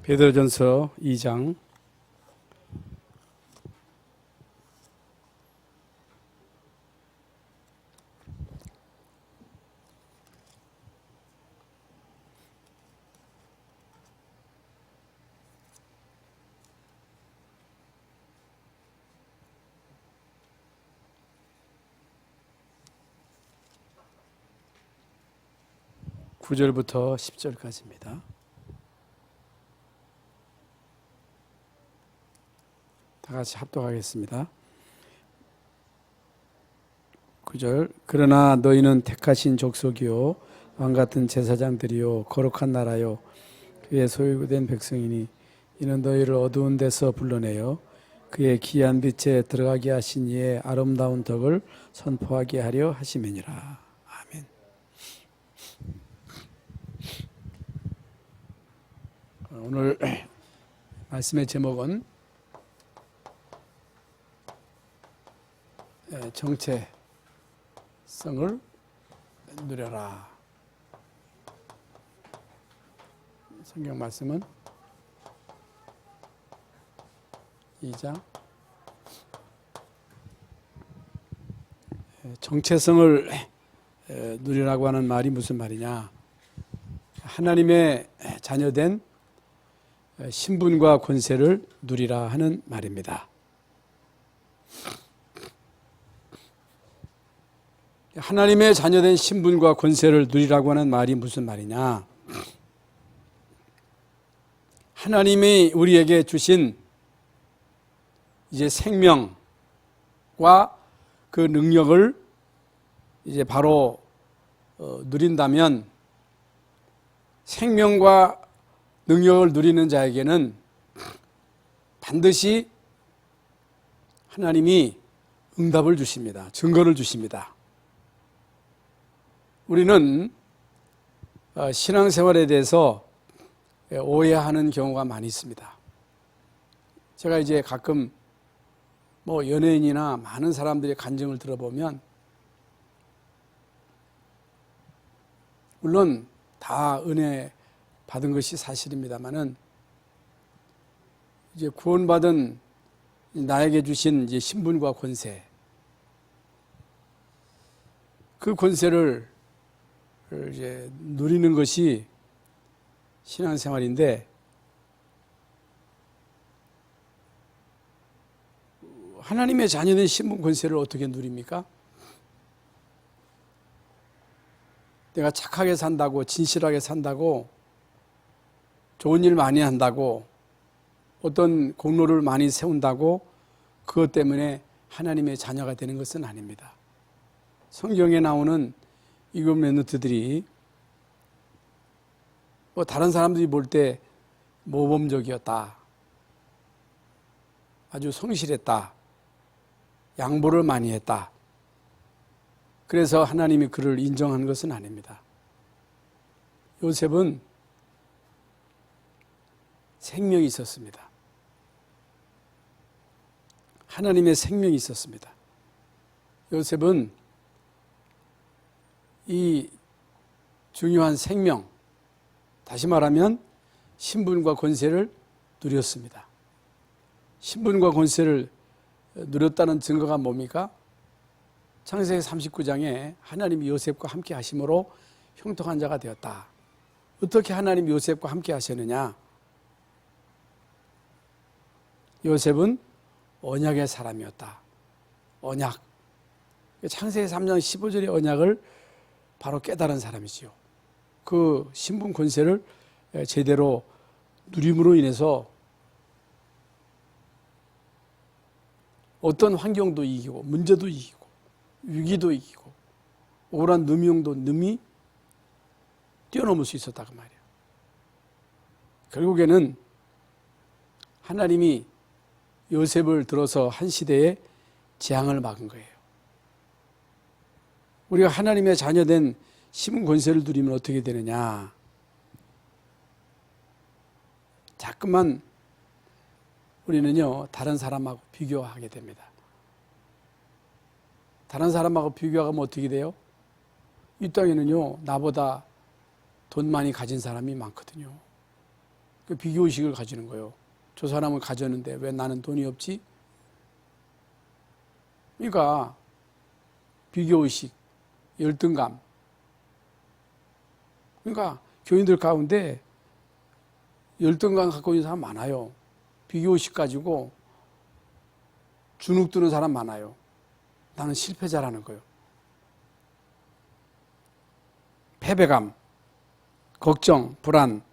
베드로전서 2장 9절부터 10절까지입니다. 다 같이 합독하겠습니다. 9절. 그러나 너희는 택하신 족속이요 왕같은 제사장들이요 거룩한 나라요 그의 소유된 백성이니 이는 너희를 어두운 데서 불러내어 그의 귀한 빛에 들어가게 하신 이의 아름다운 덕을 선포하게 하려 하심이니라. 아멘. 오늘 말씀의 제목은 정체성을 누려라. 성경 말씀은 2장. 정체성을 누리라고 하는 말이 무슨 말이냐? 하나님의 자녀된 신분과 권세를 누리라 하는 말입니다. 하나님의 자녀된 신분과 권세를 누리라고 하는 말이 무슨 말이냐? 하나님이 우리에게 주신 이제 생명과 그 능력을 이제 바로 누린다면, 생명과 능력을 누리는 자에게는 반드시 하나님이 응답을 주십니다. 증거를 주십니다. 우리는 신앙생활에 대해서 오해하는 경우가 많이 있습니다. 제가 이제 가끔 연예인이나 많은 사람들의 간증을 들어보면, 물론 다 은혜 받은 것이 사실입니다만은, 이제 구원받은 나에게 주신 이제 신분과 권세, 그 권세를 이제 누리는 것이 신앙생활인데, 하나님의 자녀된 신분 권세를 어떻게 누립니까? 내가 착하게 산다고, 진실하게 산다고, 좋은 일 많이 한다고, 어떤 공로를 많이 세운다고 그것 때문에 하나님의 자녀가 되는 것은 아닙니다. 성경에 나오는 이곱 렘넌트들이 다른 사람들이 볼 때 모범적이었다, 아주 성실했다, 양보를 많이 했다, 그래서 하나님이 그를 인정한 것은 아닙니다. 요셉은 생명이 있었습니다. 하나님의 생명이 있었습니다. 요셉은 이 중요한 생명, 다시 말하면 신분과 권세를 누렸습니다. 신분과 권세를 누렸다는 증거가 뭡니까? 창세기 39장에 하나님이 요셉과 함께 하심으로 형통한 자가 되었다. 어떻게 하나님이 요셉과 함께 하셨느냐? 요셉은 언약의 사람이었다. 언약. 창세기 3장 15절의 언약을 바로 깨달은 사람이지요. 그 신분 권세를 제대로 누림으로 인해서 어떤 환경도 이기고, 문제도 이기고, 위기도 이기고, 억울한 누명도 능히 뛰어넘을 수 있었다 그 말이에요. 결국에는 하나님이 요셉을 들어서 한 시대에 재앙을 막은 거예요. 우리가 하나님의 자녀된 신분 권세를 누리면 어떻게 되느냐? 자꾸만 우리는요, 다른 사람하고 비교하게 됩니다. 다른 사람하고 비교하면 어떻게 돼요? 이 땅에는요, 나보다 돈 많이 가진 사람이 많거든요. 그 비교의식을 가지는 거예요. 저 사람은 가졌는데 왜 나는 돈이 없지? 그러니까 비교의식, 열등감. 그러니까 교인들 가운데 열등감 갖고 있는 사람 많아요. 비교의식 가지고 주눅 드는 사람 많아요. 나는 실패자라는 거예요. 패배감, 걱정, 불안,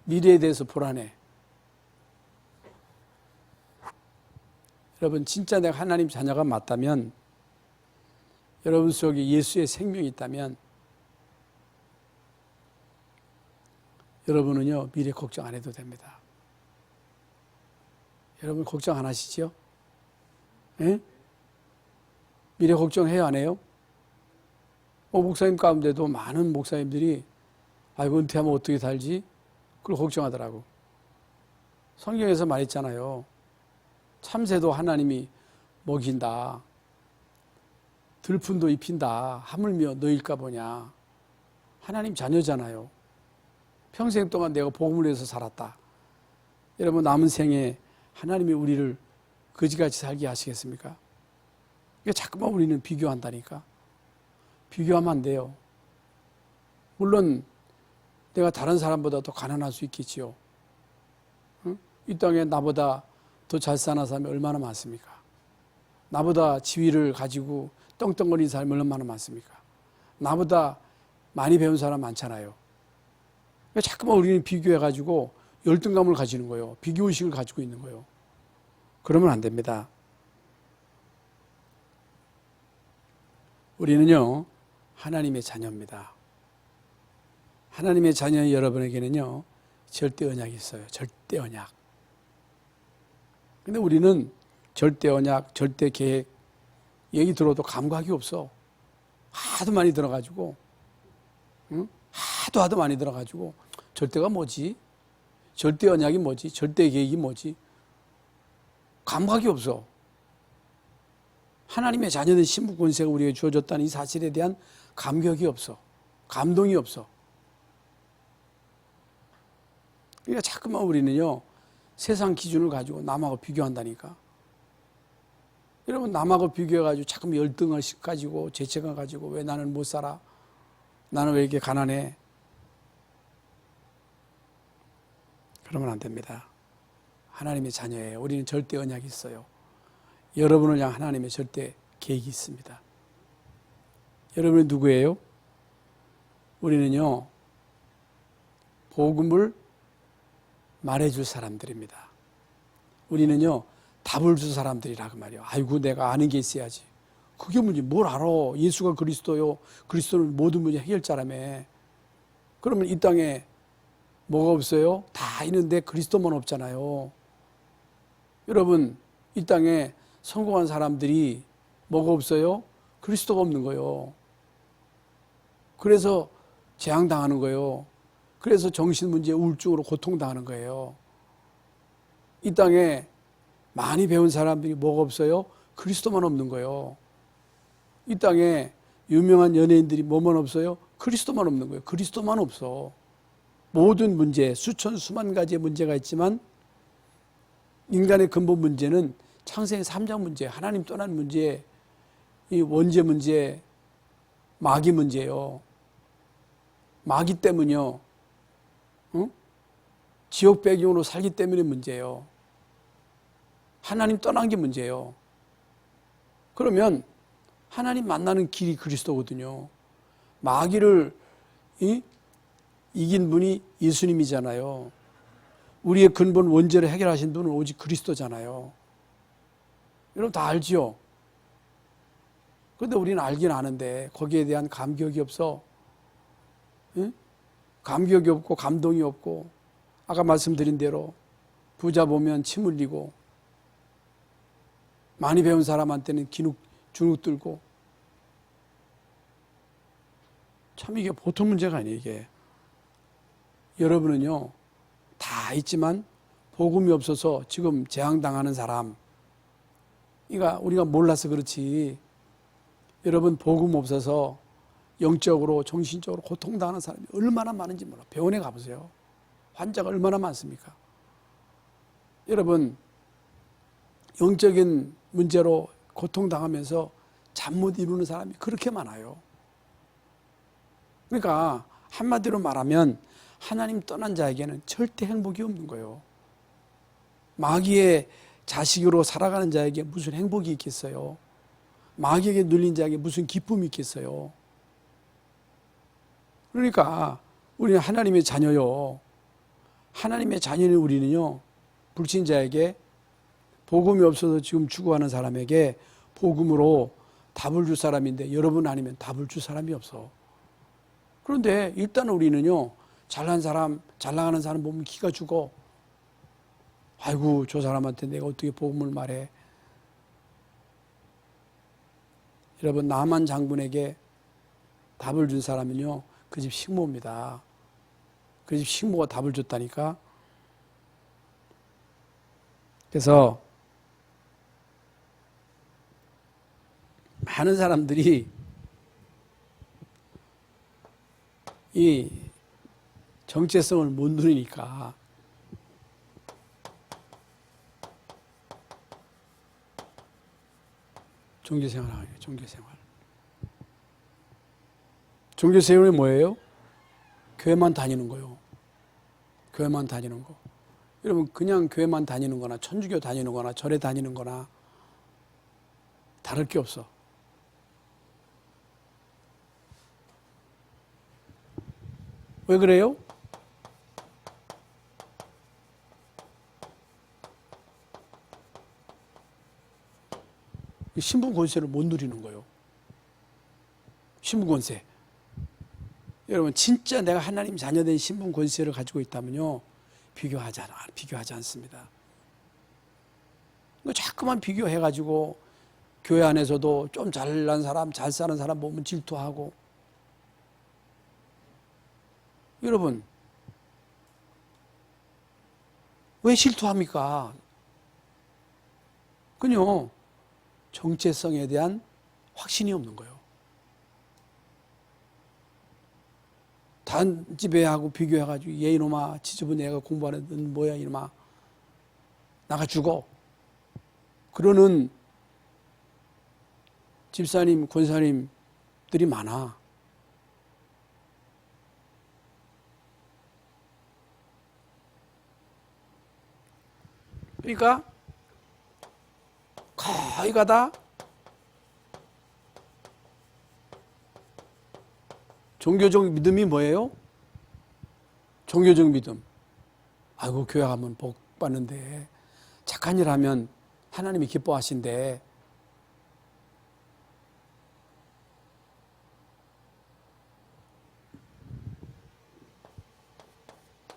미래에 대해서 불안해. 여러분, 진짜 내가 하나님 자녀가 맞다면, 여러분 속에 예수의 생명이 있다면, 여러분은요, 미래 걱정 안 해도 됩니다. 여러분 걱정 안 하시죠? 예? 미래 걱정해요, 안 해요? 목사님 가운데도 많은 목사님들이 아이고 은퇴하면 어떻게 살지? 그걸 걱정하더라고. 성경에서 말했잖아요. 참새도 하나님이 먹인다. 들푼도 입힌다. 하물며 너일까 보냐. 하나님 자녀잖아요. 평생 동안 내가 복음을 위해서 살았다. 여러분 남은 생에 하나님이 우리를 거지같이 살게 하시겠습니까? 이게 자꾸만 우리는 비교한다니까. 비교하면 안 돼요. 물론 내가 다른 사람보다 더 가난할 수 있겠지요. 응? 이 땅에 나보다 더 잘 사는 사람이 얼마나 많습니까? 나보다 지위를 가지고 떵떵거리는 사람이 얼마나 많습니까? 나보다 많이 배운 사람 많잖아요. 자꾸만 우리는 비교해가지고 열등감을 가지는 거예요. 비교의식을 가지고 있는 거예요. 그러면 안 됩니다. 우리는요, 하나님의 자녀입니다. 하나님의 자녀인 여러분에게는요, 절대 언약이 있어요. 절대 언약. 근데 우리는 절대 언약, 절대 계획, 얘기 들어도 감각이 없어. 하도 많이 들어가지고, 응? 하도 많이 들어가지고, 절대가 뭐지? 절대 언약이 뭐지? 절대 계획이 뭐지? 감각이 없어. 하나님의 자녀된 신부 권세가 우리에게 주어졌다는 이 사실에 대한 감격이 없어. 감동이 없어. 그러니까 자꾸만 우리는요, 세상 기준을 가지고 남하고 비교한다니까. 여러분, 남하고 비교해가지고 자꾸 열등을 가지고 죄책감 가지고 왜 나는 못 살아? 나는 왜 이렇게 가난해? 그러면 안 됩니다. 하나님의 자녀예요. 우리는 절대 언약이 있어요. 여러분을 향한 하나님의 절대 계획이 있습니다. 여러분이 누구예요? 우리는요, 복음을 말해줄 사람들입니다. 우리는요, 답을 줄 사람들이라고 말이에요. 아이고, 내가 아는 게 있어야지. 그게 문제, 뭘 알아? 예수가 그리스도요. 그리스도는 모든 문제 해결자라며. 그러면 이 땅에 뭐가 없어요? 다 있는데 그리스도만 없잖아요. 여러분, 이 땅에 성공한 사람들이 뭐가 없어요? 그리스도가 없는 거예요. 그래서 재앙당하는 거예요. 그래서 정신문제, 우울증으로 고통당하는 거예요. 이 땅에 많이 배운 사람들이 뭐가 없어요? 그리스도만 없는 거예요. 이 땅에 유명한 연예인들이 뭐만 없어요? 그리스도만 없는 거예요. 그리스도만 없어. 모든 문제, 수천 수만 가지의 문제가 있지만 인간의 근본 문제는 창세기 3장 문제, 하나님 떠난 문제, 이 원죄 문제, 마귀 문제예요. 마귀 때문이요. 응? 지옥 배경으로 살기 때문에 문제예요. 하나님 떠난 게 문제예요. 그러면 하나님 만나는 길이 그리스도거든요. 마귀를 이긴 분이 예수님이잖아요. 우리의 근본 원죄를 해결하신 분은 오직 그리스도잖아요. 여러분 다 알지요? 그런데 우리는 알긴 아는데 거기에 대한 감격이 없어. 응? 감격이 없고 감동이 없고 아까 말씀드린 대로 부자 보면 침 흘리고 많이 배운 사람한테는 주눅 들고 참 이게 보통 문제가 아니에요. 이게 여러분은요 다 있지만 복음이 없어서 지금 재앙당하는 사람, 그러니까 우리가 몰라서 그렇지 여러분 복음 없어서 영적으로 정신적으로 고통당하는 사람이 얼마나 많은지 몰라. 병원에 가보세요. 환자가 얼마나 많습니까? 여러분, 영적인 문제로 고통당하면서 잠 못 이루는 사람이 그렇게 많아요. 그러니까 한마디로 말하면 하나님 떠난 자에게는 절대 행복이 없는 거예요. 마귀의 자식으로 살아가는 자에게 무슨 행복이 있겠어요? 마귀에게 눌린 자에게 무슨 기쁨이 있겠어요? 그러니까 우리는 하나님의 자녀요. 하나님의 자녀는 우리는요, 불신자에게, 복음이 없어서 지금 죽어가는 사람에게 복음으로 답을 줄 사람인데, 여러분 아니면 답을 줄 사람이 없어. 그런데 일단 우리는요, 잘난 사람, 잘 나가는 사람 보면 기가 죽어. 아이고, 저 사람한테 내가 어떻게 복음을 말해. 여러분, 나만 장군에게 답을 준 사람은요, 그 집 식모입니다. 그 집 식모가 답을 줬다니까. 그래서 많은 사람들이 이 정체성을 못 누리니까 종교생활 하는 거예요. 종교생활. 종교생활이 뭐예요? 교회만 다니는 거요. 교회만 다니는 거. 여러분, 그냥 교회만 다니는 거나 천주교 다니는 거나 절에 다니는 거나 다를 게 없어. 왜 그래요? 신분 권세를 못 누리는 거예요. 신분 권세. 여러분, 진짜 내가 하나님 자녀된 신분 권세를 가지고 있다면요, 비교하지 않습니다. 자꾸만 비교해가지고 교회 안에서도 좀 잘난 사람, 잘 사는 사람 보면 질투하고. 여러분, 왜 질투합니까? 그냥 정체성에 대한 확신이 없는 거예요. 다른 집에 하고 비교해가지고 얘 이놈아, 지저분 애가 공부하는 넌 뭐야 이놈아, 나가 죽어. 그러는 집사님, 권사님들이 많아. 그러니까 거의 가다 종교적 믿음이 뭐예요? 종교적 믿음. 아이고, 교회 가면 복 받는데, 착한 일 하면 하나님이 기뻐하신대.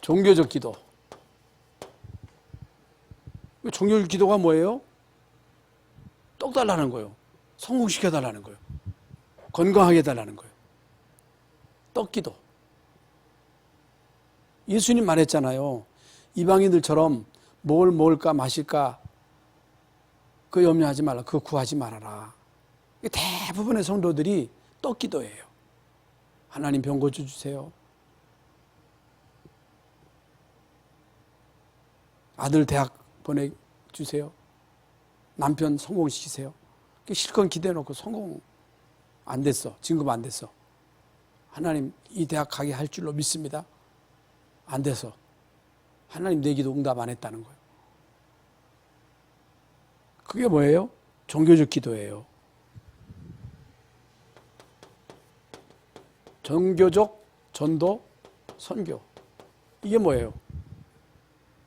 종교적 기도. 종교적 기도가 뭐예요? 떡 달라는 거예요. 성공시켜 달라는 거예요. 건강하게 해달라는 거예요. 떡 기도. 예수님 말했잖아요. 이방인들처럼 뭘 먹을까 마실까 그 염려하지 말라. 그거 구하지 말아라. 대부분의 성도들이 떡 기도예요. 하나님 병 고쳐주세요. 아들 대학 보내주세요. 남편 성공시키세요. 실컷 기대해놓고 성공 안 됐어. 진급 안 됐어. 하나님 이 대학 가게 할 줄로 믿습니다. 안 돼서 하나님 내 기도 응답 안 했다는 거예요. 그게 뭐예요? 종교적 기도예요. 종교적 전도, 선교. 이게 뭐예요?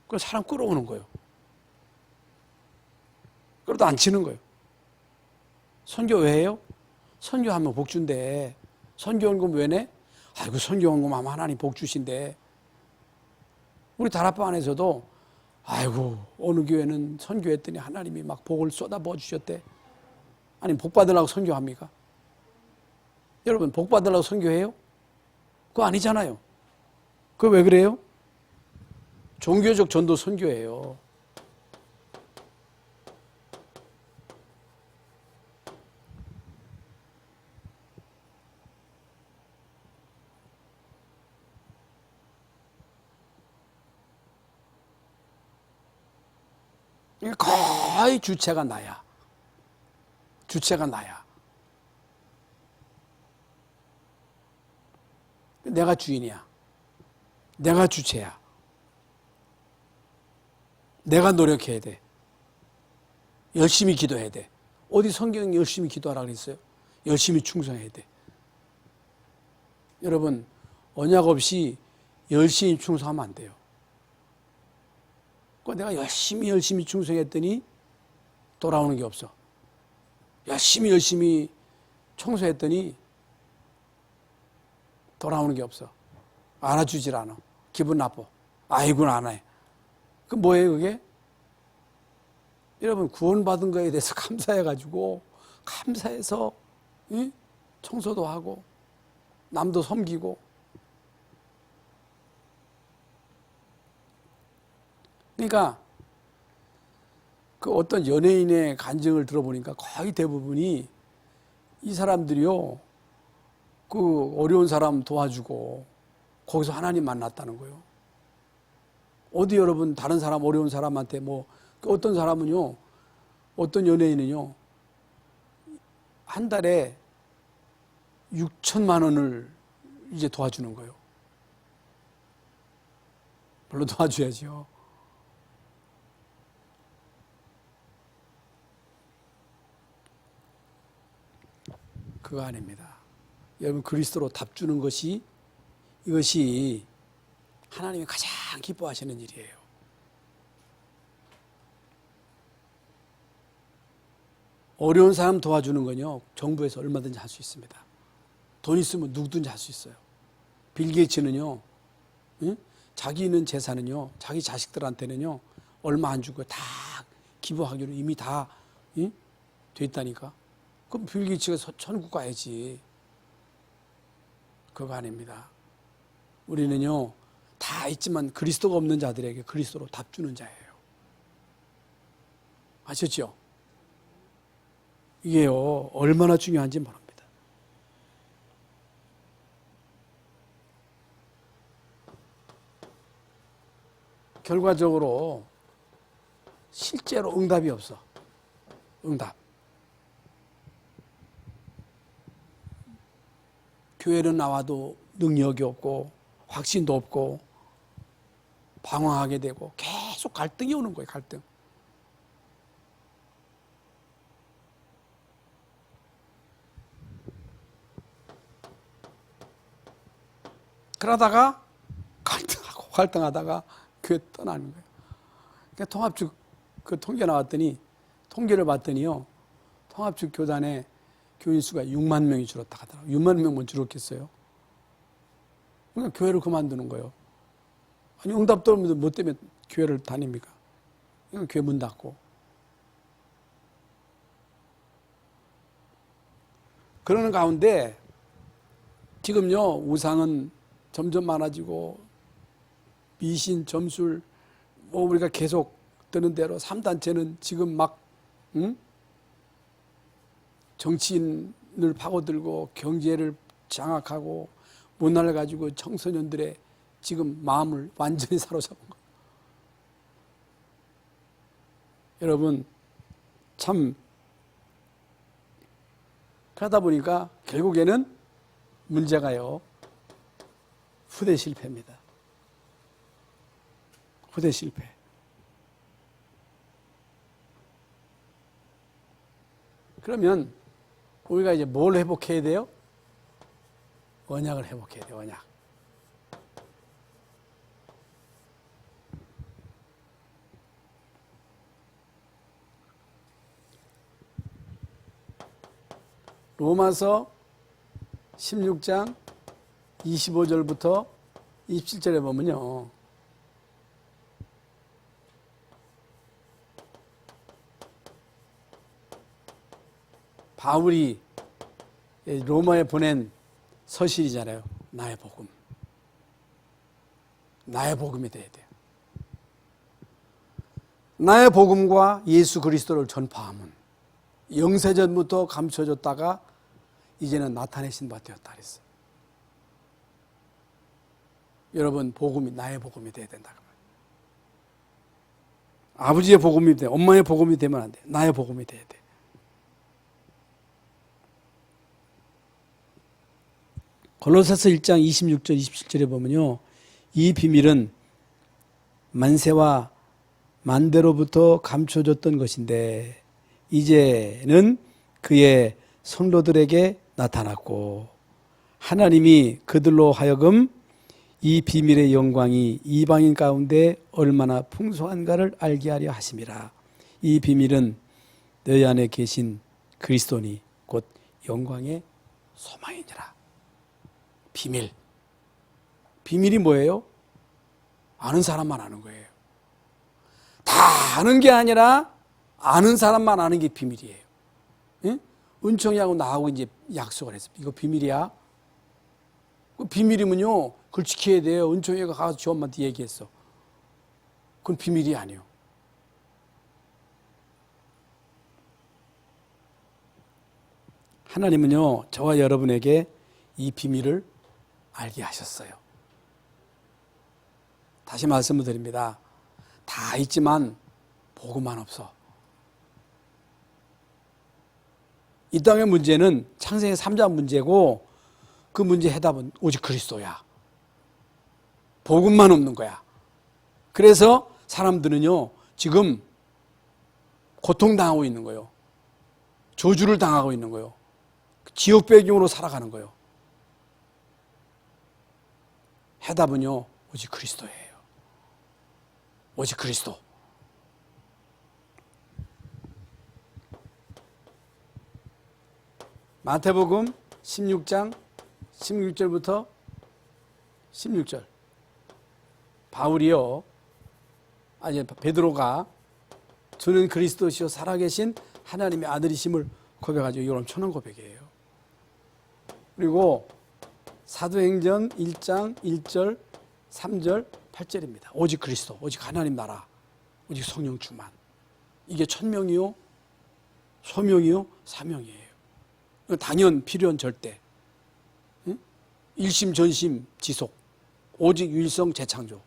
그 사람 끌어오는 거예요. 끌어도 안 치는 거예요. 선교 왜 해요? 선교하면 복 준대. 선교원금 왜 내? 아이고, 선교원금 하면 하나님 복 주신대. 우리 다락방 안에서도 아이고, 어느 교회는 선교했더니 하나님이 막 복을 쏟아부어 주셨대. 아니, 복 받으려고 선교합니까? 여러분, 복 받으려고 선교해요? 그거 아니잖아요. 그거 왜 그래요? 종교적 전도 선교예요. 그러니까 거의 주체가 나야. 주체가 나야. 내가 주인이야. 내가 주체야. 내가 노력해야 돼. 열심히 기도해야 돼. 어디 성경에 열심히 기도하라 그랬어요? 열심히 충성해야 돼. 여러분, 언약 없이 열심히 충성하면 안 돼요. 내가 열심히 충성했더니 돌아오는 게 없어. 열심히 청소했더니 돌아오는 게 없어. 알아주질 않아. 기분 나빠. 아이고는 안 해. 그 뭐예요 그게? 여러분, 구원받은 거에 대해서 감사해가지고 감사해서 청소도 하고 남도 섬기고. 그러니까 그 어떤 연예인의 간증을 들어보니까 거의 대부분이 이 사람들이요, 그 어려운 사람 도와주고 거기서 하나님 만났다는 거예요. 어디 여러분 다른 사람 어려운 사람한테 뭐 어떤 사람은요, 어떤 연예인은요 한 달에 6천만 원을 이제 도와주는 거예요. 물론 도와줘야죠. 그거 아닙니다. 여러분, 그리스도로 답 주는 것이, 이것이 하나님이 가장 기뻐하시는 일이에요. 어려운 사람 도와주는 건요, 정부에서 얼마든지 할 수 있습니다. 돈 있으면 누구든지 할 수 있어요. 빌 게이츠는요, 자기 있는 재산은요, 자기 자식들한테는요, 얼마 안 주고 다 기부하기로 이미 다 돼 있다니까. 그럼 빌 게이츠가 천국 가야지. 그거 아닙니다. 우리는요, 다 있지만 그리스도가 없는 자들에게 그리스도로 답 주는 자예요. 아셨죠? 이게요, 얼마나 중요한지 모릅니다. 결과적으로 실제로 응답이 없어. 응답. 교회는 나와도 능력이 없고 확신도 없고 방황하게 되고 계속 갈등이 오는 거예요. 갈등. 그러다가 갈등하다가 교회 떠나는 거예요. 그러니까 통합축 그 통계 나왔더니, 통계를 봤더니요, 통합축 교단의 교인 수가 6만 명이 줄었다 하더라고요. 6만 명만 줄었겠어요? 그러니까 교회를 그만두는 거예요. 아니, 응답도 없는데 뭐 때문에 교회를 다닙니까? 그러니까 교회 문 닫고. 그러는 가운데 지금요, 우상은 점점 많아지고 미신, 점술, 뭐 우리가 계속 드는 대로 3단체는 지금 막 정치인을 파고들고 경제를 장악하고 문화를 가지고 청소년들의 지금 마음을 완전히 사로잡은 거예요. 여러분, 참 그러다 보니까 결국에는 문제가요, 후대 실패입니다. 후대 실패. 그러면 우리가 이제 뭘 회복해야 돼요? 언약을 회복해야 돼요. 언약. 로마서 16장 25절부터 27절에 보면요, 바울이 로마에 보낸 서신이잖아요. 나의 복음. 나의 복음이 돼야 돼요. 나의 복음과 예수 그리스도를 전파함은 영세전부터 감춰졌다가 이제는 나타내신 바 되었다 그랬어요. 여러분, 복음이 나의 복음이 돼야 된다. 아버지의 복음이 돼. 엄마의 복음이 되면 안 돼. 나의 복음이 돼야 돼. 골로새서 1장 26절 27절에 보면요. 이 비밀은 만세와 만대로부터 감춰졌던 것인데 이제는 그의 성도들에게 나타났고 하나님이 그들로 하여금 이 비밀의 영광이 이방인 가운데 얼마나 풍성한가를 알게 하려 하심이라. 이 비밀은 너희 안에 계신 그리스도니 곧 영광의 소망이니라. 비밀. 비밀이 뭐예요? 아는 사람만 아는 거예요. 다 아는 게 아니라 아는 사람만 아는 게 비밀이에요. 응? 은총이하고 나하고 이제 약속을 했습니다. 이거 비밀이야. 비밀이면요, 그걸 지켜야 돼요. 은총이가 가서 지 엄마한테 얘기했어. 그건 비밀이 아니에요. 하나님은요, 저와 여러분에게 이 비밀을 알게 하셨어요. 다시 말씀을 드립니다. 다 있지만 복음만 없어. 이 땅의 문제는 창세기 3장 문제고 그 문제 해답은 오직 그리스도야. 복음만 없는 거야. 그래서 사람들은요, 지금 고통당하고 있는 거예요. 저주를 당하고 있는 거예요. 지옥 배경으로 살아가는 거예요. 해답은요, 오직 그리스도예요. 오직 그리스도. 마태복음 16장 16절부터 16절. 바울이요, 아니 베드로가 저는 그리스도시요 살아계신 하나님의 아들이심을 고백하죠. 이건 엄청난 고백이에요. 그리고 사도행전 1장 1절 3절 8절입니다. 오직 그리스도, 오직 하나님 나라, 오직 성령 충만. 이게 천명이요, 소명이요, 사명이에요. 당연, 필연, 절대. 응? 일심, 전심, 지속. 오직 유일성, 재창조.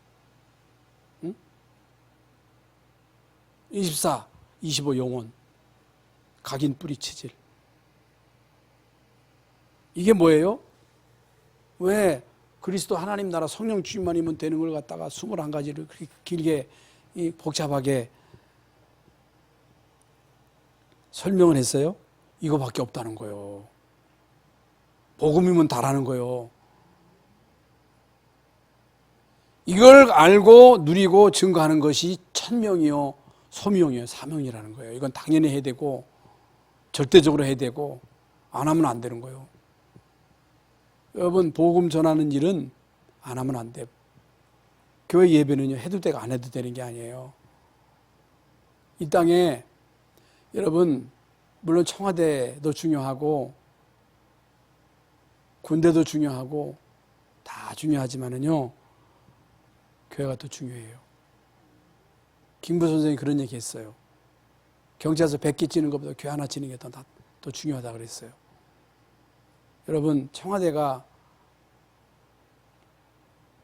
응? 24, 25 영원. 각인 뿌리 체질. 이게 뭐예요? 왜 그리스도 하나님 나라 성령 주임만이면 되는 걸 갖다가 21가지를 그렇게 길게 복잡하게 설명을 했어요? 이거밖에 없다는 거예요. 복음이면 다라는 거예요. 이걸 알고 누리고 증거하는 것이 천명이요, 소명이요, 사명이라는 거예요. 이건 당연히 해야 되고 절대적으로 해야 되고 안 하면 안 되는 거예요. 여러분, 복음 전하는 일은 안 하면 안 돼요. 교회 예배는요, 해도 되고 안 해도 되는 게 아니에요. 이 땅에 여러분, 물론 청와대도 중요하고 군대도 중요하고 다 중요하지만은요, 교회가 더 중요해요. 김부 선생님이 그런 얘기 했어요. 경찰서 100개 찌는 것보다 교회 하나 찌는 게 더 중요하다 그랬어요. 여러분, 청와대가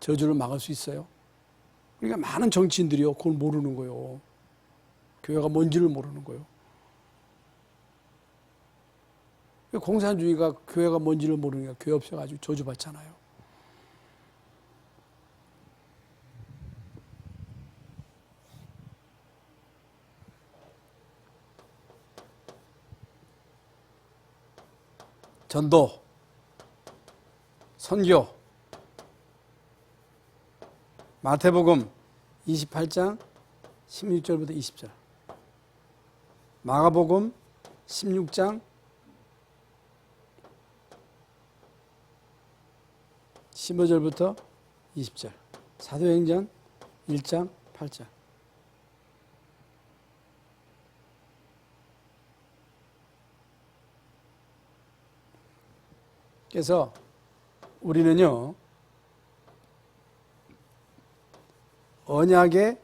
저주를 막을 수 있어요? 그러니까 많은 정치인들이요, 그걸 모르는 거예요. 교회가 뭔지를 모르는 거예요. 공산주의가 교회가 뭔지를 모르니까 교회 없어가지고 저주받잖아요. 전도, 선교, 마태복음 28장 16절부터 20절, 마가복음 16장 15절부터 20절, 사도행전 1장 8절. 그래서 우리는요, 언약의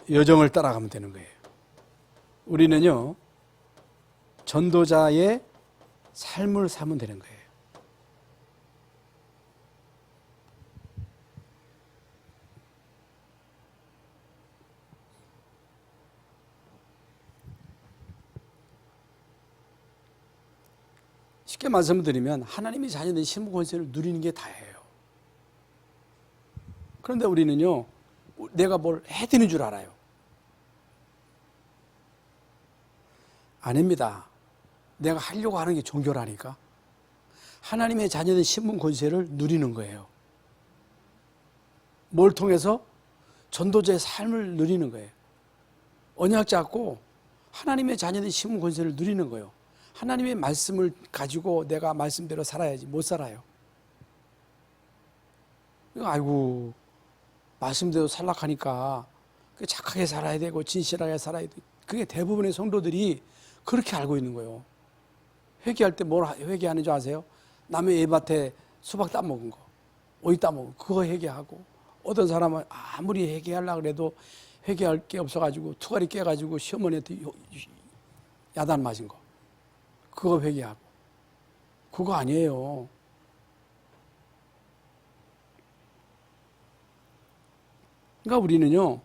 여정을 따라가면 되는 거예요. 우리는요, 전도자의 삶을 살면 되는 거예요. 쉽게 말씀드리면 하나님의 자녀들이 신분 권세를 누리는 게 다예요. 그런데 우리는요, 내가 뭘 해드리는 줄 알아요. 아닙니다. 내가 하려고 하는 게 종교라니까. 하나님의 자녀된 신분 권세를 누리는 거예요. 뭘 통해서? 전도자의 삶을 누리는 거예요. 언약 잡고 하나님의 자녀된 신분 권세를 누리는 거예요. 하나님의 말씀을 가지고 내가 말씀대로 살아야지 못 살아요. 아이고, 말씀대로 살락하니까 착하게 살아야 되고 진실하게 살아야 돼. 그게 대부분의 성도들이 그렇게 알고 있는 거예요. 회개할 때 뭘 회개하는 줄 아세요? 남의 애밭에 수박 따먹은 거, 오이 따먹은 거, 그거 회개하고, 어떤 사람은 아무리 회개하려고 해도 회개할 게 없어가지고 투가리 깨가지고 시어머니한테 야단 맞은 거, 그거 회개하고. 그거 아니에요. 그러니까 우리는요,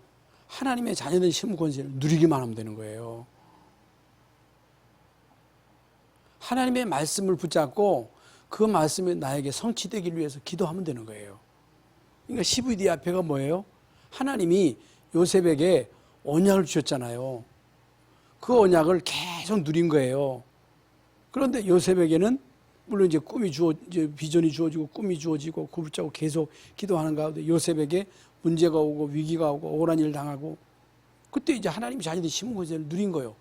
하나님의 자녀된 신분 권세를 누리기만 하면 되는 거예요. 하나님의 말씀을 붙잡고 그 말씀이 나에게 성취되기 위해서 기도하면 되는 거예요. 그러니까 CVD 앞에가 뭐예요? 하나님이 요셉에게 언약을 주셨잖아요. 그 언약을 계속 누린 거예요. 그런데 요셉에게는 물론 이제 비전이 주어지고 꿈이 주어지고 그 붙잡고 계속 기도하는 가운데 요셉에게 문제가 오고 위기가 오고 억울한 일 당하고, 그때 이제 하나님이 자녀들이 신분 권세를 누린 거예요.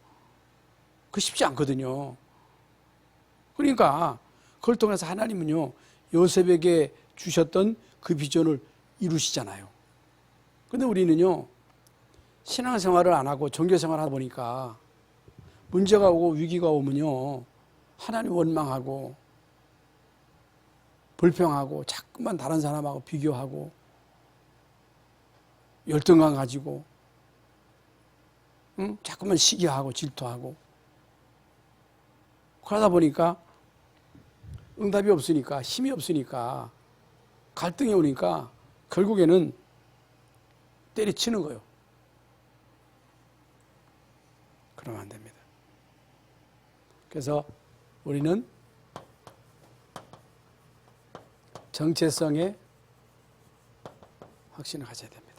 그거 쉽지 않거든요. 그러니까 그걸 통해서 하나님은요, 요셉에게 주셨던 그 비전을 이루시잖아요. 근데 우리는요, 신앙생활을 안 하고 종교생활을 하다 보니까 문제가 오고 위기가 오면요, 하나님 원망하고 불평하고 자꾸만 다른 사람하고 비교하고 열등감 가지고, 자꾸만 시기하고 질투하고, 그러다 보니까 응답이 없으니까, 힘이 없으니까, 갈등이 오니까 결국에는 때리치는 거예요. 그러면 안 됩니다. 그래서 우리는 정체성에 확신을 가져야 됩니다.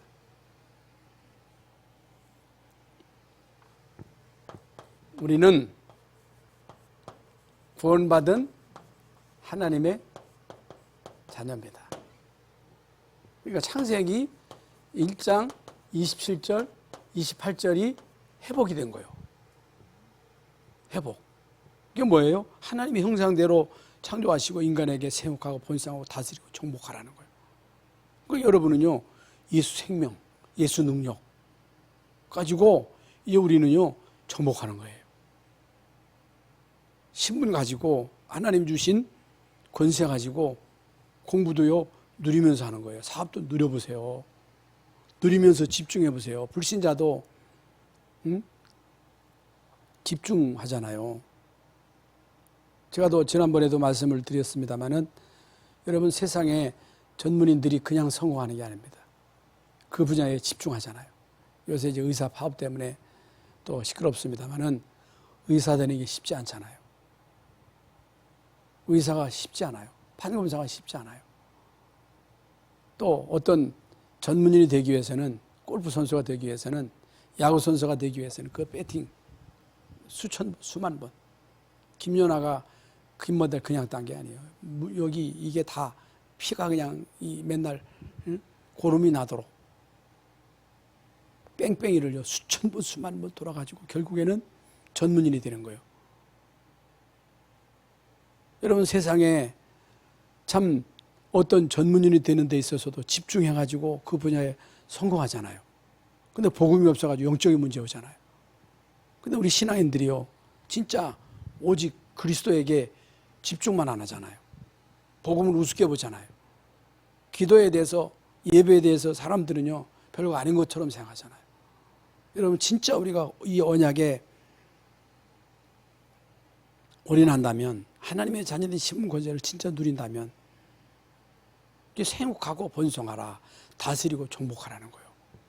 우리는 구원받은 하나님의 자녀입니다. 그러니까 창세기 1장 27절, 28절이 회복이 된 거예요. 회복. 이게 뭐예요? 하나님의 형상대로 창조하시고 인간에게 세혹하고 번성하고 다스리고 정복하라는 거예요. 그러니까 여러분은요, 예수 생명, 예수 능력 가지고 이제 우리는요, 정복하는 거예요. 신분 가지고 하나님 주신 권세 가지고 공부도요, 누리면서 하는 거예요. 사업도 누려보세요. 누리면서 집중해보세요. 불신자도 집중하잖아요. 제가 또 지난번에도 말씀을 드렸습니다마는 여러분, 세상에 전문인들이 그냥 성공하는 게 아닙니다. 그 분야에 집중하잖아요. 요새 이제 의사 파업 때문에 또 시끄럽습니다마는 의사 되는 게 쉽지 않잖아요. 의사가 쉽지 않아요. 판검사가 쉽지 않아요. 또 어떤 전문인이 되기 위해서는, 골프 선수가 되기 위해서는, 야구 선수가 되기 위해서는 그 배팅 수만 번. 김연아가 금메달 그냥 딴 게 아니에요. 여기 이게 다 피가 그냥 맨날 고름이 나도록 뺑뺑이를요, 수천 번 수만 번 돌아가지고 결국에는 전문인이 되는 거예요. 여러분, 세상에 참 어떤 전문인이 되는 데 있어서도 집중해가지고 그 분야에 성공하잖아요. 근데 복음이 없어가지고 영적인 문제 오잖아요. 근데 우리 신앙인들이요, 진짜 오직 그리스도에게 집중만 안 하잖아요. 복음을 우습게 보잖아요. 기도에 대해서, 예배에 대해서 사람들은요, 별거 아닌 것처럼 생각하잖아요. 여러분, 진짜 우리가 이 언약에 올인한다면, 하나님의 자녀된 신분 권세를 진짜 누린다면, 이제 생육하고 번성하라, 다스리고 정복하라는 거예요.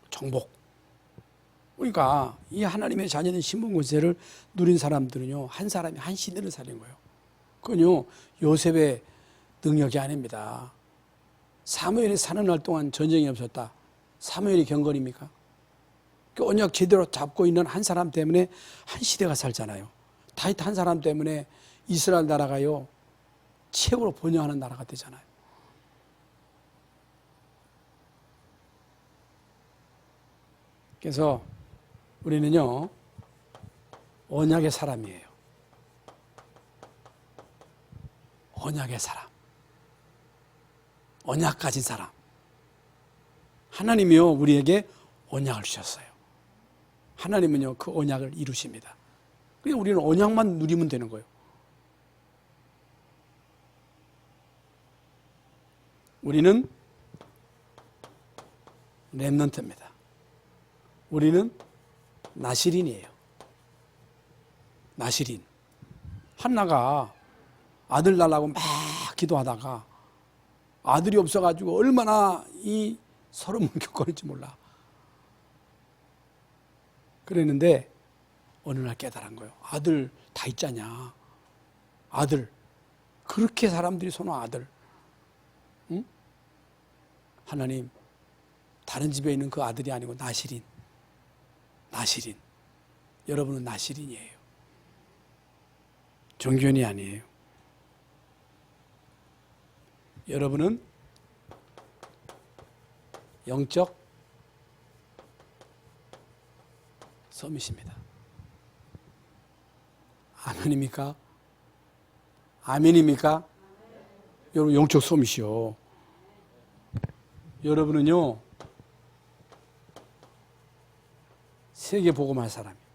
정복. 그러니까 이 하나님의 자녀된 신분 권세를 누린 사람들은요, 한 사람이 한 시대를 살린 거예요. 그건요, 요셉의 능력이 아닙니다. 사무엘이 사는 날 동안 전쟁이 없었다. 사무엘이 경건입니까? 그 언약 제대로 잡고 있는 한 사람 때문에 한 시대가 살잖아요. 다윗 한 사람 때문에 이스라엘 나라가요, 최고로 번영하는 나라가 되잖아요. 그래서 우리는요, 언약의 사람이에요. 언약의 사람. 언약 가진 사람. 하나님이요, 우리에게 언약을 주셨어요. 하나님은요, 그 언약을 이루십니다. 그래서 우리는 언약만 누리면 되는 거예요. 우리는 렘넌트입니다. 우리는 나시린이에요. 나시린. 한나가 아들 달라고 막 기도하다가 아들이 없어가지고 얼마나 이 서름을 겪었는지 몰라. 그랬는데 어느 날 깨달은 거예요. 아들 다 있잖냐. 아들. 그렇게 사람들이 선호한 아들. 응? 하나님, 다른 집에 있는 그 아들이 아니고 나시린. 나시린. 여러분은 나시린이에요. 정규현이 아니에요. 여러분은 영적 섬이십니다. 아멘입니까? 아멘입니까? 여러분 영적 섬이시오. 여러분은요, 세계 복음할 사람이에요.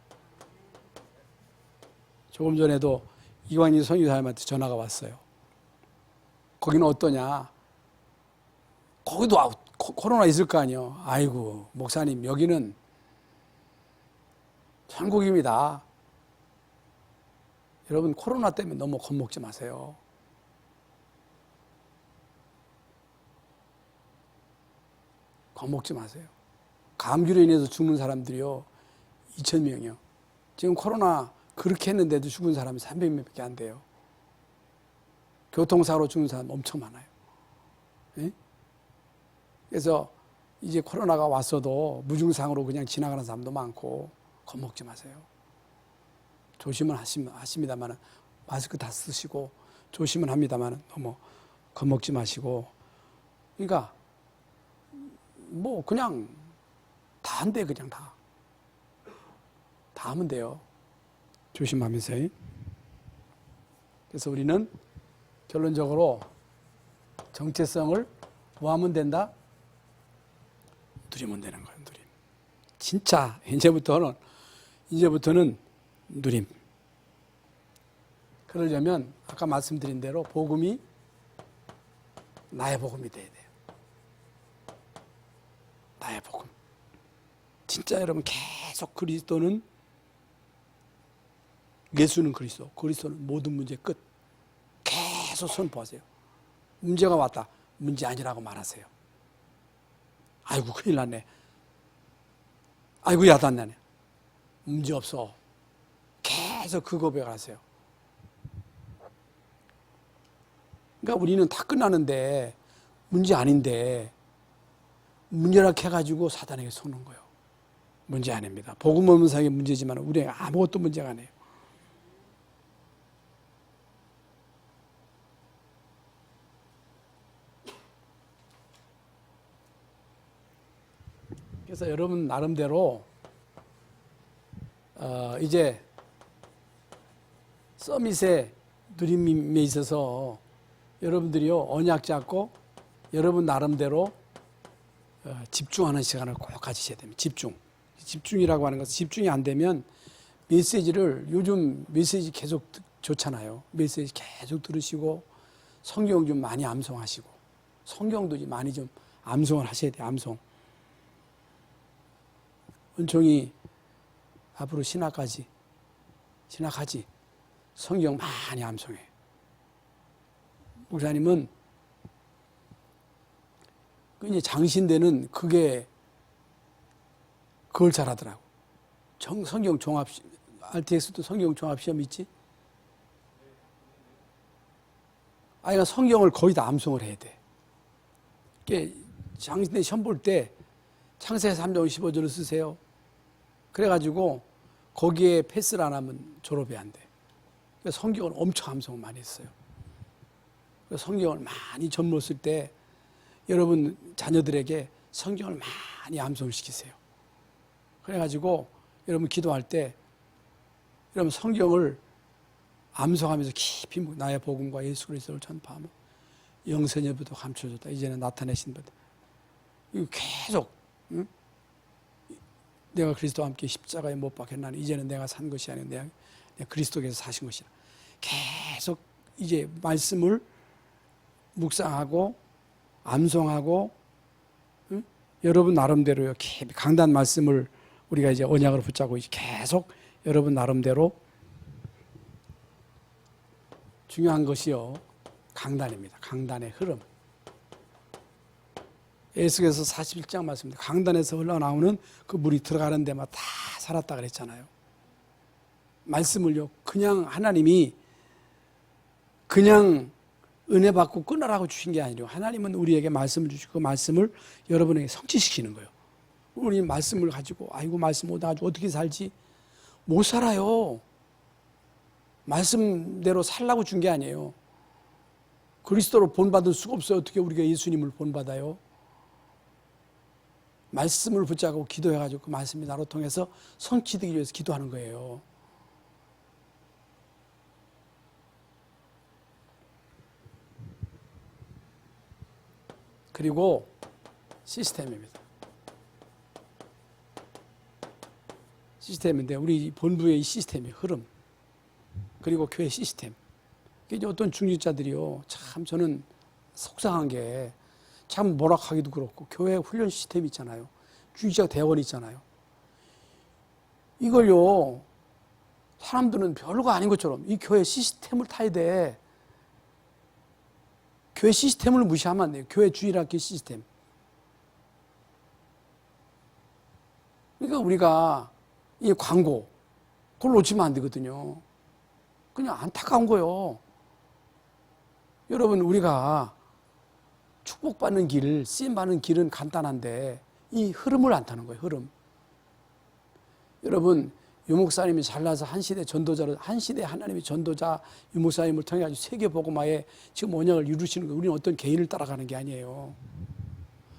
조금 전에도 이광희 선교사님한테 전화가 왔어요. 거기는 어떠냐? 거기도 코로나 있을 거 아니에요. 아이고, 목사님, 여기는 천국입니다. 여러분, 코로나 때문에 너무 겁먹지 마세요. 겁먹지 마세요. 감기로 인해서 죽는 사람들이요, 2,000명이요. 지금 코로나 그렇게 했는데도 죽은 사람이 300명밖에 안 돼요. 교통사고로 죽는 사람 엄청 많아요. 예? 그래서 이제 코로나가 왔어도 무증상으로 그냥 지나가는 사람도 많고 겁먹지 마세요. 조심은 하십니다만 마스크 다 쓰시고 조심은 합니다만 너무 겁먹지 마시고, 그러니까 뭐 그냥 다 한대, 그냥 다 하면 돼요. 조심하면서요. 그래서 우리는 결론적으로 정체성을 뭐 하면 된다? 누리면 되는 거예요. 누림. 진짜 이제부터는 누림. 그러려면 아까 말씀드린 대로 복음이 나의 복음이 돼야 돼요. 나의 복음. 진짜 여러분, 계속 그리스도는, 예수는 그리스도, 그리스도는 모든 문제 끝. 계속 선포하세요. 문제가 왔다. 문제 아니라고 말하세요. 아이고, 큰일 났네. 아이고, 야단나네. 문제 없어. 계속 그 고백을 하세요. 그러니까 우리는 다 끝나는데 문제 아닌데 문제라 해가지고 사단에게 속는 거예요. 문제 아닙니다. 복음 없는 사람이 문제지만 우리에게 아무것도 문제가 아니에요. 그래서 여러분 나름대로 이제 서밋의 누림에 있어서 여러분들이요, 언약 잡고 여러분 나름대로 집중하는 시간을 꼭 가지셔야 됩니다. 집중이라고 하는 것은, 집중이 안 되면 메시지를, 요즘 메시지 계속 좋잖아요. 메시지 계속 들으시고 성경 좀 많이 암송하시고, 성경도 많이 좀 암송을 하셔야 돼요. 암송. 은총이 앞으로 신학하지 성경 많이 암송해. 목사님은 이제 장신대는 그걸 잘하더라고. 성경 종합, RTX도 성경 종합 시험 있지? 아이가 성경을 거의 다 암송을 해야 돼. 장신대 시험 볼 때 창세기 3장 15절을 쓰세요. 그래가지고 거기에 패스를 안 하면 졸업이 안 돼. 그래서 성경을 엄청 암송을 많이 했어요. 그래서 성경을 많이 전물었을 때 여러분 자녀들에게 성경을 많이 암송을 시키세요. 그래가지고 여러분 기도할 때 여러분 성경을 암송하면서 깊이 나의 복음과 예수 그리스도를 전파하며 영생에부터 감춰줬다. 이제는 나타내신 것. 이거 계속 응? 내가 그리스도와 함께 십자가에 못 박혔나니 이제는 내가 산 것이 아니라 내가 그리스도께서 사신 것이라. 계속 이제 말씀을 묵상하고 암송하고 응? 여러분 나름대로요. 강단 말씀을 우리가 이제 언약으로 붙잡고 계속 여러분 나름대로 중요한 것이요. 강단입니다. 강단의 흐름. 에스겔서 41장 말씀입니다. 강단에서 흘러나오는 그 물이 들어가는 데만 다 살았다 그랬잖아요. 말씀을요. 그냥 하나님이 그냥 은혜 받고 끊으라고 주신 게 아니라 하나님은 우리에게 말씀을 주시고 그 말씀을 여러분에게 성취시키는 거예요. 우리 말씀을 가지고 아이고 말씀 못 가지고 어떻게 살지? 못 살아요. 말씀대로 살라고 준 게 아니에요. 그리스도로 본받을 수가 없어요. 어떻게 우리가 예수님을 본받아요? 말씀을 붙잡고 기도해가지고 그 말씀이 나로 통해서 성취되기 위해서 기도하는 거예요. 그리고 시스템입니다. 시스템인데 우리 본부의 시스템이 흐름 그리고 교회 시스템. 이제 어떤 중직자들이요. 참 저는 속상한 게 참 모락하기도 그렇고 교회 훈련 시스템 있잖아요. 중직자 대원 있잖아요. 이걸요. 사람들은 별거 아닌 것처럼 이 교회 시스템을 타야 돼. 교회 시스템을 무시하면 안 돼요. 교회 주일학교 시스템. 그러니까 우리가 이 광고 그걸 놓치면 안 되거든요. 그냥 안타까운 거예요. 여러분 우리가 축복받는 길, 쓰임받는 길은 간단한데 이 흐름을 안 타는 거예요. 흐름. 여러분 유 목사님이 잘나서 한 시대 전도자로 한 시대 하나님의 전도자 유 목사님을 통해 가지고 세계 복음화에 지금 언약을 이루시는 거예요. 우리는 어떤 개인을 따라가는 게 아니에요.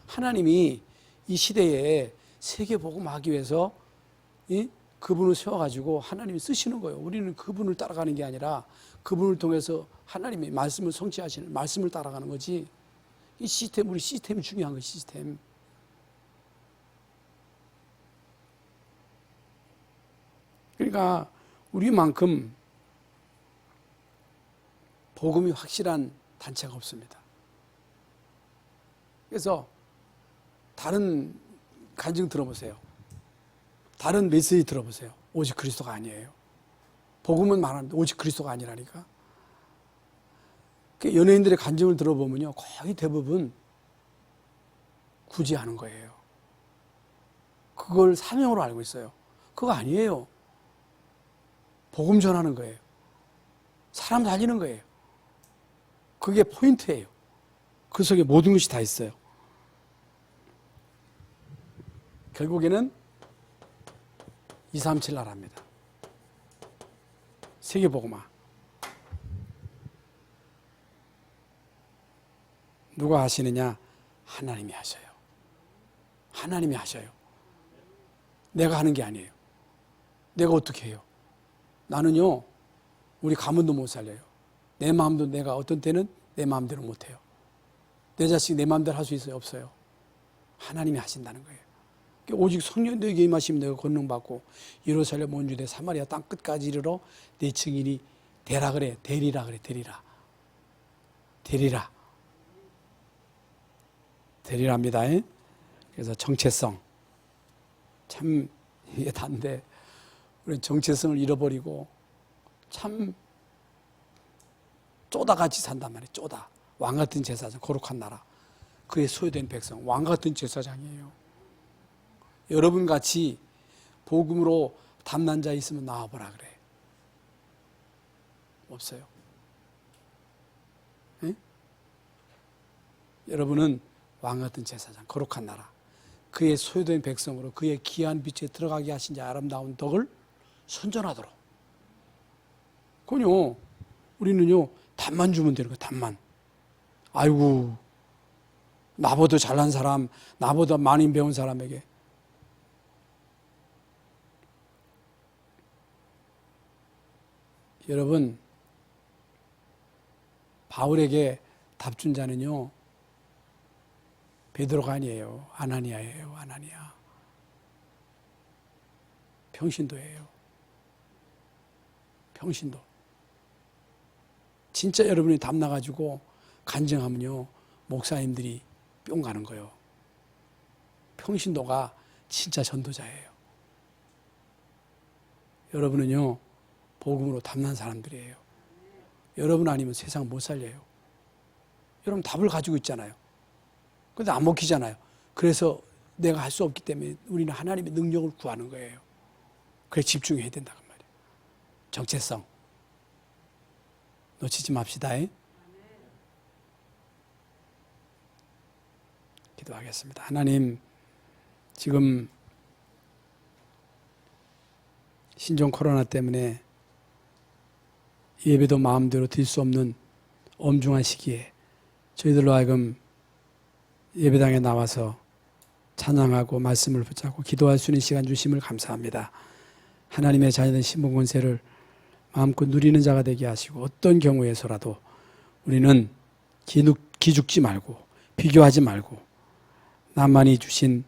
하나님이 이 시대에 세계 복음화하기 위해서 그분을 세워가지고 하나님이 쓰시는 거예요. 우리는 그분을 따라가는 게 아니라 그분을 통해서 하나님의 말씀을 성취하시는 말씀을 따라가는 거지. 이 시스템, 우리 시스템이 중요한 거예요. 시스템. 그러니까 우리만큼 복음이 확실한 단체가 없습니다. 그래서 다른 간증 들어보세요. 다른 메시지 들어보세요. 오직 그리스도가 아니에요. 복음은 말하는데 오직 그리스도가 아니라니까. 연예인들의 간증을 들어보면요. 거의 대부분 구제하는 거예요. 그걸 사명으로 알고 있어요. 그거 아니에요. 복음 전하는 거예요. 사람 살리는 거예요. 그게 포인트예요. 그 속에 모든 것이 다 있어요. 결국에는 237 나라입니다. 세계복음화. 누가 하시느냐? 하나님이 하셔요. 하나님이 하셔요. 내가 하는 게 아니에요. 내가 어떻게 해요? 나는요, 우리 가문도 못 살려요. 내 마음도 내가 어떤 때는 내 마음대로 못 해요. 내 자식 내 마음대로 할 수 있어요? 없어요. 하나님이 하신다는 거예요. 오직 성령 너에게 임하시면 내가 권능받고 예루살렘 온 유대 사마리아 땅 끝까지 이르러 내 증인이 되라 그래. 되리라 그래. 되리라. 되리라. 되리랍니다. 그래서 정체성. 참 이게 단데 우리 정체성을 잃어버리고 참 쪼다같이 산단 말이에요. 쪼다. 왕같은 제사장, 거룩한 나라. 그에 소유된 백성, 왕같은 제사장이에요. 여러분같이 복음으로 담난 자 있으면 나와보라 그래. 없어요. 네? 여러분은 왕같은 제사장, 거룩한 나라, 그의 소유된 백성으로 그의 귀한 빛에 들어가게 하신 자 아름다운 덕을 선전하도록. 그건요, 우리는요, 답만 주면 되는 거예요, 답만. 아이고, 나보다 잘난 사람, 나보다 많이 배운 사람에게. 여러분, 바울에게 답 준 자는요, 베드로가 아니에요. 아나니아예요. 아나니아. 평신도예요. 평신도. 진짜 여러분이 답 나가지고 간증하면요, 목사님들이 뿅 가는 거예요. 평신도가 진짜 전도자예요. 여러분은요, 복음으로 답난 사람들이에요. 여러분 아니면 세상 못 살려요. 여러분 답을 가지고 있잖아요. 근데 안 먹히잖아요. 그래서 내가 할 수 없기 때문에 우리는 하나님의 능력을 구하는 거예요. 그래 집중해야 된다고 말이에요. 정체성 놓치지 맙시다. 기도하겠습니다. 하나님, 지금 신종 코로나 때문에 예배도 마음대로 드릴 수 없는 엄중한 시기에 저희들로 하여금 예배당에 나와서 찬양하고 말씀을 붙잡고 기도할 수 있는 시간 주심을 감사합니다. 하나님의 자녀된 신분 권세를 마음껏 누리는 자가 되게 하시고, 어떤 경우에서라도 우리는 기죽지 말고 비교하지 말고, 나만이 주신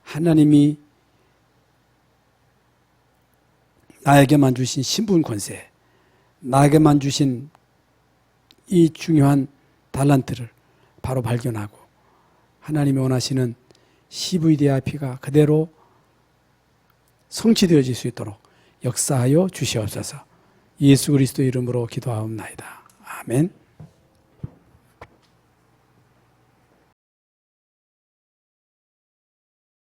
하나님이 나에게만 주신 신분 권세, 나에게만 주신 이 중요한 달란트를 바로 발견하고 하나님이 원하시는 CVDIP가 그대로 성취되어질 수 있도록 역사하여 주시옵소서. 예수 그리스도 이름으로 기도하옵나이다. 아멘.